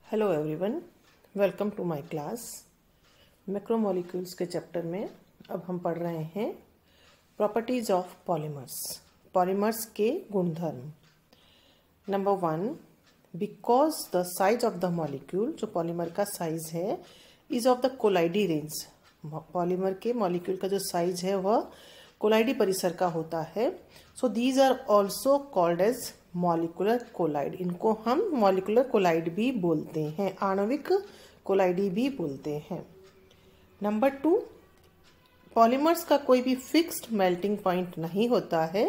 Hello everyone, welcome to my class. Macromolecules के chapter में अब हम पढ़ रहे हैं प्रॉपर्टीज ऑफ पॉलीमर्स, पॉलीमर्स के गुणधर्म। Number 1, because the size of the molecule, जो पॉलीमर का साइज है, is of the colloidal range. Polymer के मॉलिक्यूल का जो साइज है वह कोलाइडी परिसर का होता है। So these are also called as molecular colloid. इनको हम मॉलिकुलर कोलाइड भी बोलते हैं, आणविक कोलाइडी भी बोलते हैं। नंबर 2, पॉलीमर्स का कोई भी फिक्स्ड मेल्टिंग पॉइंट नहीं होता है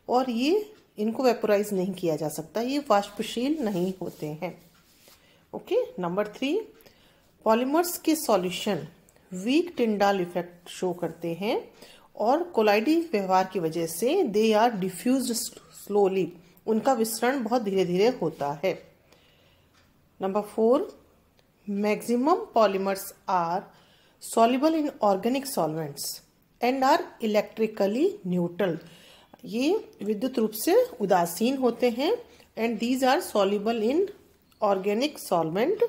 और ये इनको वेपोराइज नहीं किया जा सकता, ये वाष्पशील नहीं होते हैं। ओके। नंबर 3, पॉलीमर्स के solution weak Tyndall effect show करते हैं और कोलाइडी व्यवहार की वजह से दे आर डिफ्यूज्ड स्लोली, उनका विसरण बहुत धीरे धीरे होता है। Number 4, maximum polymers are soluble in organic solvents and are electrically neutral. ये विद्युत रूप से उदासीन होते हैं and these are soluble in organic solvent,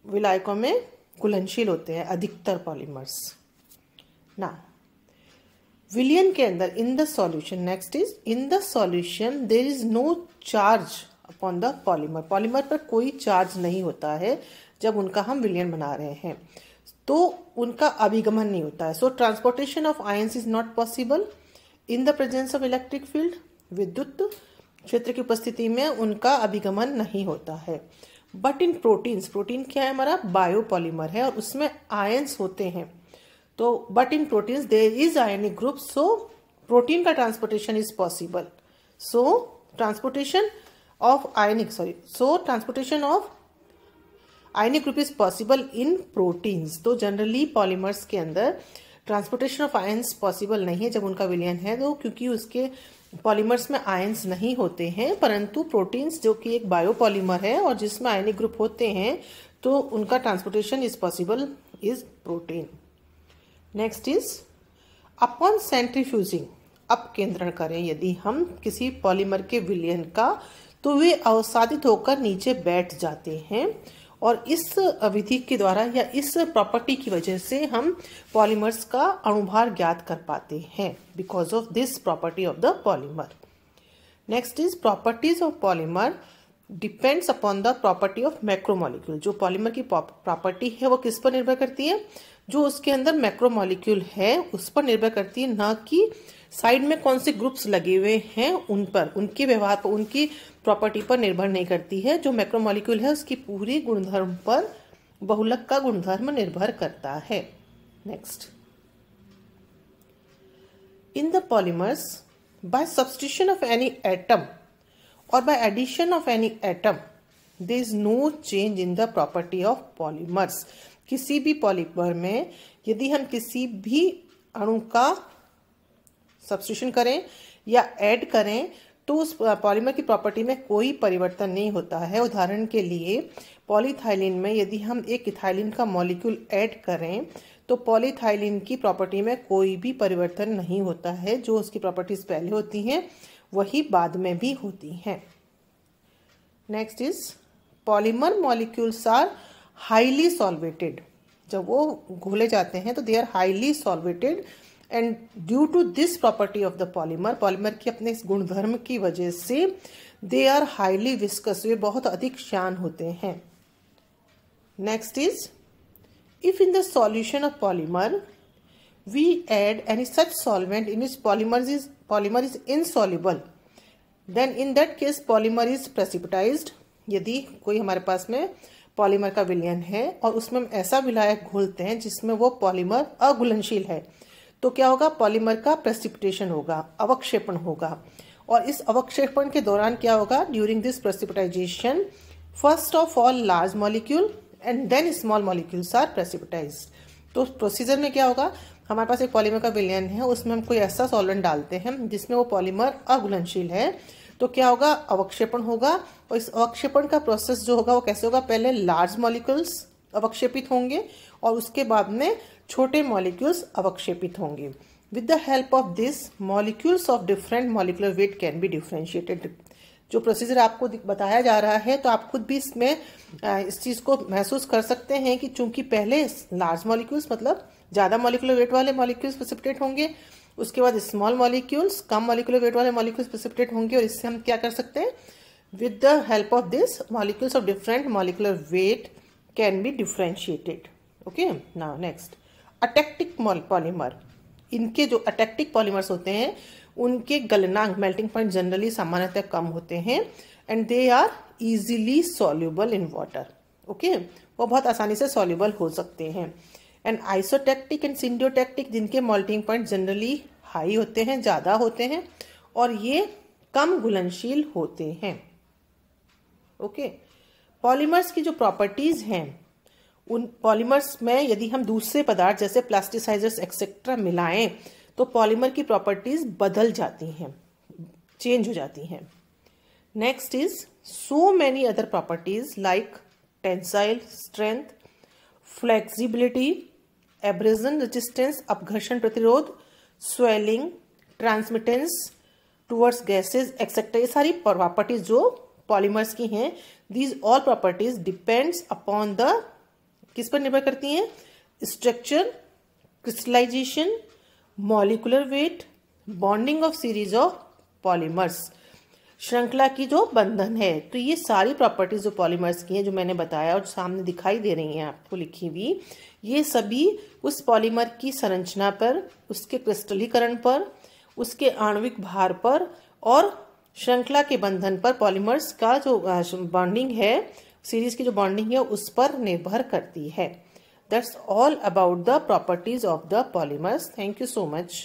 विलायकों में घुलनशील होते हैं अधिकतर पॉलीमर्स। ना विलियन के अंदर in the solution, next is in the solution there is no charge upon the polymer. Polymer पर कोई चार्ज नहीं होता है जब उनका हम विलियन बना रहे हैं, तो उनका अभिगमन नहीं होता है। So transportation of ions is not possible in the presence of electric field. विद्युत क्षेत्र की उपस्थिति में उनका अभिगमन नहीं होता है। बट इन प्रोटीन्स, प्रोटीन क्या है हमारा, बायोपॉलीमर है और उसमें आयंस होते हैं। तो but in proteins there is ionic group, so protein का transportation is possible. So transportation of ionic group is possible in proteins. तो जनरली पॉलीमर्स के अंदर ट्रांसपोर्टेशन ऑफ आयंस पॉसिबल नहीं है जब उनका विलयन है, तो क्योंकि उसके पॉलीमर्स में आयंस नहीं होते हैं। परंतु प्रोटीन्स जो कि एक बायोपॉलीमर है और जिसमें आयनिक ग्रुप होते हैं, तो उनका transportation is possible is protein. Next is upon centrifuging, अपकेंद्रण करें यदि हम किसी पॉलीमर के विलयन का, तो वे अवसादित होकर नीचे बैठ जाते हैं और इस विधि के द्वारा या इस प्रॉपर्टी की वजह से हम पॉलीमर्स का अणुभार ज्ञात कर पाते हैं, because of this property of the polymer. Next is properties of polymer depends upon the property of macromolecule. जो पॉलीमर की प्रॉपर्टी है वो किस पर निर्भर करती है, जो उसके अंदर मैक्रोमोलिक्यूल है उस पर निर्भर करती है, ना कि साइड में कौन से ग्रुप्स लगे हुए हैं उन पर, उनके व्यवहार पर, उनकी प्रॉपर्टी पर निर्भर नहीं करती है। जो मैक्रोमोलिक्यूल है उसकी पूरी गुणधर्म पर बहुलक का गुणधर्म निर्भर करता है। Next, in the polymers by substitution of any atom और by addition of any atom there is no change in the property of polymers. किसी भी पॉलीमर में यदि हम किसी भी अणु का सब्स्टिट्यूशन करें या ऐड करें तो उस पॉलीमर की प्रॉपर्टी में कोई परिवर्तन नहीं होता है। उदाहरण के लिए पॉलीथाइलिन में यदि हम एक इथाइलिन का मॉलिक्यूल ऐड करें तो पॉलीथाइलिन की प्रॉपर्टी में कोई भी परिवर्तन नहीं होता है। जो उसकी प्रॉपर्टीज पहले होती हैं वही बाद में भी होती हैं। Next is polymer molecules are highly solvated. जब वो घोले जाते हैं तो they are highly solvated and due to this property of the polymer, polymer की अपने इस गुणधर्म की वजह से दे आर हाईली विस्कस, वे बहुत अधिक श्यान होते हैं। Next is if in the solution of polymer we add any such solvent in which polymer is insoluble, then in that case polymer is प्रेसिपिटाइज्ड। यदि कोई हमारे पास में पॉलीमर का विलयन है और उसमें हम ऐसा विलायक घोलते हैं जिसमें वो पॉलीमर अघुलनशील है, तो क्या होगा, पॉलीमर का प्रेसिपिटेशन होगा, अवक्षेपण होगा। और इस अवक्षेपण के दौरान क्या होगा, during this precipitisation first of all large molecule and then small molecules are precipitised. तो प्रोसीजर में क्या होगा, हमारे पास एक पॉलीमर का विलयन है, उसमें हम कोई ऐसा सॉल्वेंट डालते हैं जिसमें वो पॉलीमर अघुलनशील है, तो क्या होगा, अवक्षेपण होगा। और इस अवक्षेपण का प्रोसेस जो होगा वो कैसे होगा, पहले लार्ज मॉलिक्यूल्स अवक्षेपित होंगे और उसके बाद में छोटे मॉलिक्यूल्स अवक्षेपित होंगे। With the help of this molecules of different molecular weight can B differentiated. जो प्रोसीजर आपको बताया जा रहा है, तो आप खुद भी इसमें इस चीज़ को महसूस कर सकते हैं कि चूंकि पहले लार्ज मॉलिक्यूल्स मतलब ज़्यादा मॉलिक्यूलर वेट वाले मॉलिक्यूल्स प्रेसिपिटेट होंगे, उसके बाद स्मॉल मॉलिक्यूल्स कम मॉलिक्यूलर वेट वाले मॉलिक्यूल्स प्रेसिपिटेट होंगे, और इससे हम क्या कर सकते हैं, with the help of this molecules of different molecular weight can be differentiated. Okay, now next atactic polymer. इनके जो अटेक्टिक पॉलीमर्स होते हैं उनके गलनांक मेल्टिंग पॉइंट जनरली सामान्यतः कम होते हैं, and they are easily soluble in water. Okay, वो बहुत आसानी से सॉल्युबल हो सकते हैं। एंड आइसोटेक्टिक एंड सिंडियोटेक्टिक, जिनके मेल्टिंग पॉइंट जनरली हाई होते हैं, ज़्यादा होते हैं, और ये कम घुलनशील होते हैं। ओके, पॉलीमर्स की जो प्रॉपर्टीज हैं, उन पॉलीमर्स में यदि हम दूसरे पदार्थ जैसे प्लास्टिसाइजर्स एक्सेट्रा मिलाएं तो पॉलीमर की प्रॉपर्टीज बदल जाती हैं, चेंज हो जाती हैं। Next is so many other properties like tensile strength, flexibility, abrasion resistance अपघर्षण प्रतिरोध, swelling, transmittance towards gases etcetera. ये सारी प्रॉपर्टीज जो पॉलीमर्स की हैं, these all properties depends upon the, किस पर निर्भर करती हैं, structure, crystallisation, molecular weight, bonding of series of polymers, श्रृंखला की जो बंधन है। तो ये सारी प्रॉपर्टीज जो पॉलीमर्स की हैं, जो मैंने बताया और सामने दिखाई दे रही हैं आपको लिखी हुई, ये सभी उस पॉलीमर की संरचना पर, उसके क्रिस्टलीकरण पर, उसके आणविक भार पर और श्रृंखला के बंधन पर, पॉलीमर्स का जो बॉन्डिंग है, सीरीज की जो बॉन्डिंग है, उस पर निर्भर करती है। That's all about the properties of the polymers. Thank you so much.